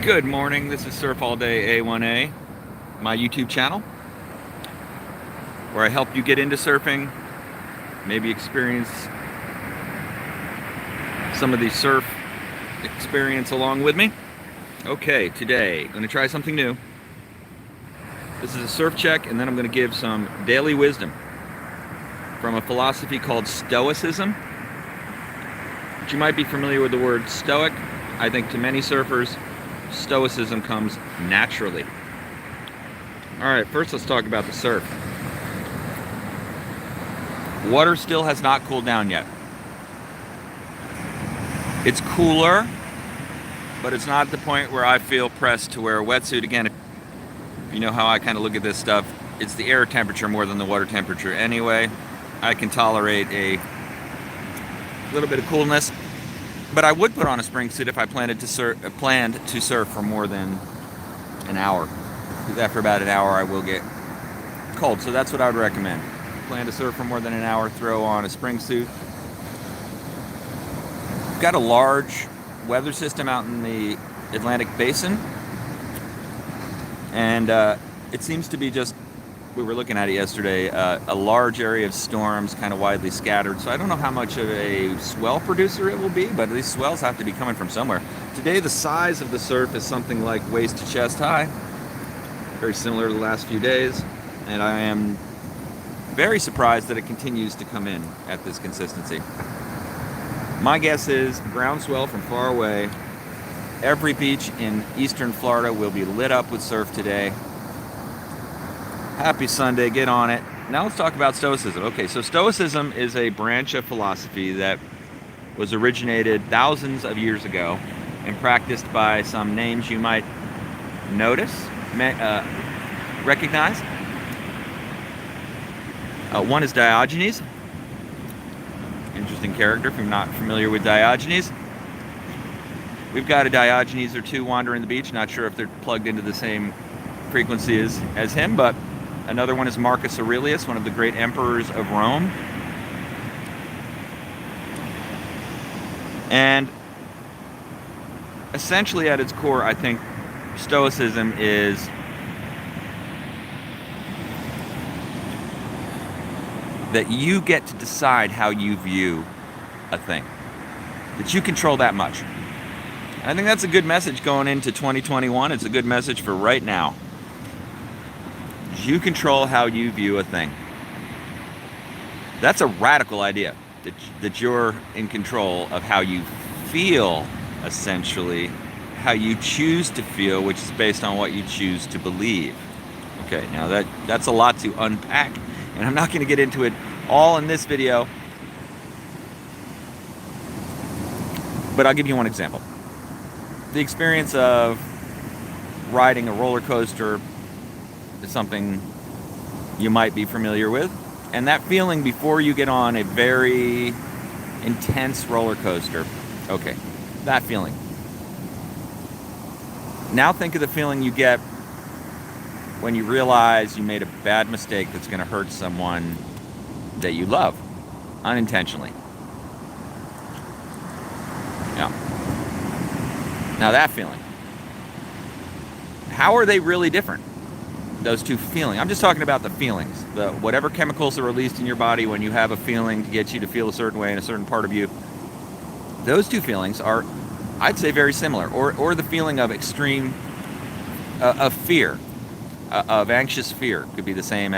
Good morning, this is Surf All Day A1A, my YouTube channel, where I help you get into surfing, maybe experience some of the surf experience along with me. Okay, today, I'm going to try something new. This is a surf check, and then I'm going to give some daily wisdom from a philosophy called Stoicism. But you might be familiar with the word stoic. I think to many surfers, Stoicism comes naturally. Alright, first let's talk about the surf. Water still has not cooled down yet. It's cooler, but it's not at the point where I feel pressed to wear a wetsuit. Again, if you know how I kind of look at this stuff, it's the air temperature more than the water temperature anyway. I can tolerate a little bit of coolness. But I would put on a spring suit if I planned to surf for more than an hour. Because after about an hour I will get cold. So that's what I would recommend. Plan to surf for more than an hour, throw on a spring suit. We've got a large weather system out in the Atlantic Basin. And it seems to be just, we were looking at it yesterday, a large area of storms kind of widely scattered. So I don't know how much of a swell producer it will be, but these swells have to be coming from somewhere. Today the size of the surf is something like waist to chest high, very similar to the last few days, and I am very surprised that it continues to come in at this consistency. My guess is groundswell from far away. Every beach in eastern Florida will be lit up with surf today. Happy Sunday, get on it. Now let's talk about Stoicism. Okay, so Stoicism is a branch of philosophy that was originated thousands of years ago and practiced by some names you might notice, recognize. One is Diogenes. Interesting character if you're not familiar with Diogenes. We've got a Diogenes or two wandering the beach. Not sure if they're plugged into the same frequency as him, but another one is Marcus Aurelius, one of the great emperors of Rome. And essentially at its core, I think Stoicism is that you get to decide how you view a thing. That you control that much. I think that's a good message going into 2021. It's a good message for right now. You control how you view a thing. That's a radical idea, that you're in control of how you feel, essentially, how you choose to feel, which is based on what you choose to believe. Okay, now that's a lot to unpack, and I'm not going to get into it all in this video, but I'll give you one example. The experience of riding a roller coaster is something you might be familiar with. And that feeling before you get on a very intense roller coaster. Okay, that feeling. Now think of the feeling you get when you realize you made a bad mistake that's going to hurt someone that you love, unintentionally. Yeah. Now that feeling. How are they really different? Those two feelings. I'm just talking about the feelings. Whatever chemicals are released in your body when you have a feeling to get you to feel a certain way in a certain part of you. Those two feelings are, I'd say, very similar. Or the feeling of extreme, of fear, of anxious fear could be the same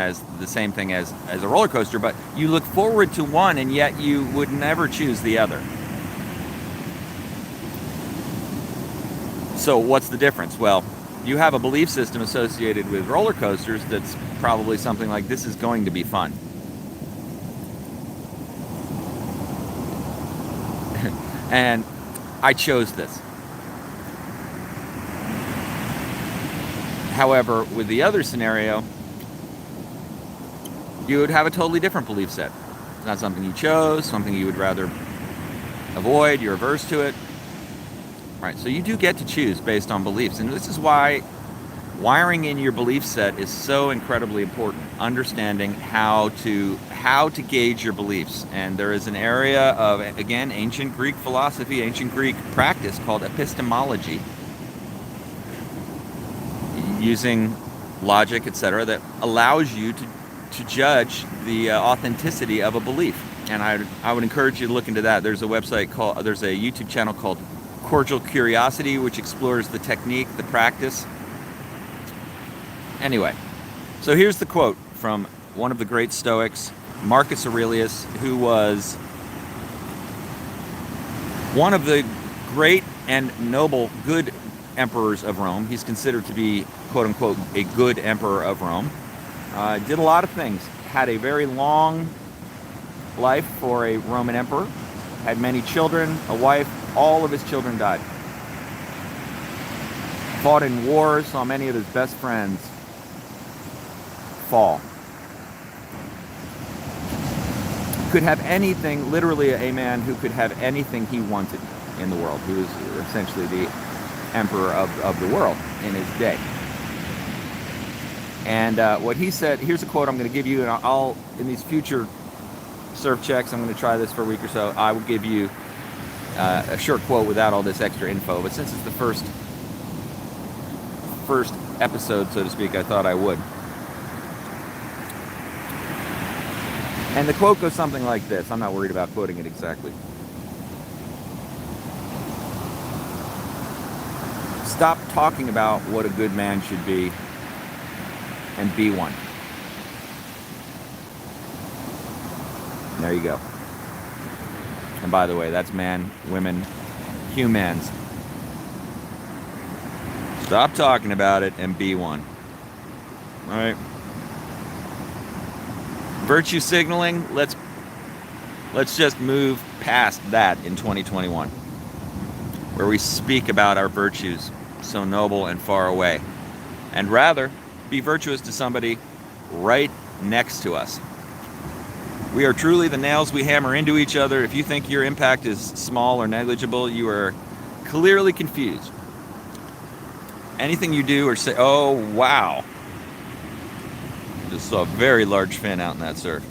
thing as a roller coaster. But you look forward to one, and yet you would never choose the other. So what's the difference? Well, you have a belief system associated with roller coasters that's probably something like, this is going to be fun. And I chose this. However, with the other scenario, you would have a totally different belief set. It's not something you chose, something you would rather avoid, you're averse to it. Right, so you do get to choose based on beliefs, and this is why wiring in your belief set is so incredibly important. Understanding how to gauge your beliefs, and there is an area of, again, ancient Greek philosophy, ancient Greek practice called epistemology, using logic, etc., that allows you to judge the authenticity of a belief. And I would encourage you to look into that. There's a YouTube channel called Cordial Curiosity, which explores the technique, the practice. Anyway, so here's the quote from one of the great Stoics, Marcus Aurelius, who was one of the great and noble, good emperors of Rome. He's considered to be, quote unquote, a good emperor of Rome. Did a lot of things. Had a very long life for a Roman emperor. Had many children, a wife. All of his children died. Fought in wars, saw many of his best friends fall. Could have anything, literally a man who could have anything he wanted in the world, who was essentially the emperor of the world in his day. And what he said, here's a quote I'm going to give you, and I'll in these future surf checks, I'm going to try this for a week or so, I will give you a short quote without all this extra info, but since it's the first episode, so to speak, I thought I would. And the quote goes something like this. I'm not worried about quoting it exactly. Stop talking about what a good man should be and be one. There you go. And by the way, that's man, women, humans. Stop talking about it and be one. All right. Virtue signaling, let's just move past that in 2021, where we speak about our virtues so noble and far away, and rather be virtuous to somebody right next to us. We are truly the nails we hammer into each other. If you think your impact is small or negligible, you are clearly confused. Anything you do or say, oh wow, just saw a very large fin out in that surf.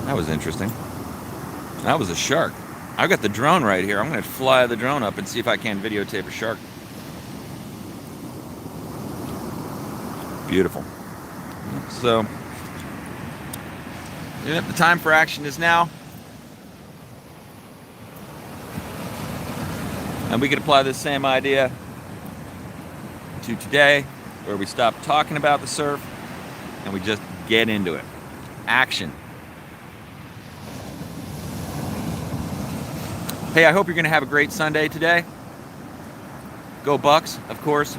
That was interesting. That was a shark. I've got the drone right here. I'm going to fly the drone up and see if I can videotape a shark. Beautiful. So, yeah, the time for action is now. And we can apply this same idea to today, where we stop talking about the surf and we just get into it. Action. Hey, I hope you're going to have a great Sunday today. Go Bucks, of course.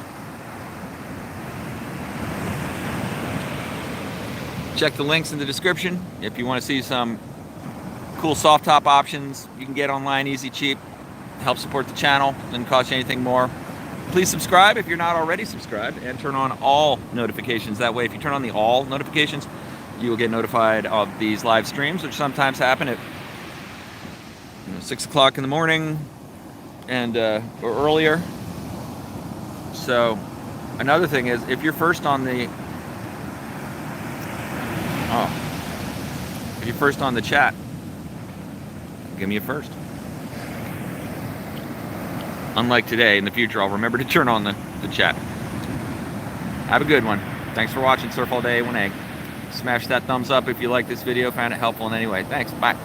Check the links in the description if you want to see some cool soft top options you can get online, easy, cheap. Help support the channel, doesn't cost you anything more. Please subscribe if you're not already subscribed, and turn on all notifications. That way, if you turn on the all notifications, you will get notified of these live streams, which sometimes happen at 6 o'clock in the morning and or earlier. So another thing is, if you're first on the chat, give me a first. Unlike today, in the future, I'll remember to turn on the chat. Have a good one. Thanks for watching Surf All Day A1A. Smash that thumbs up if you like this video, found it helpful in any way. Thanks. Bye.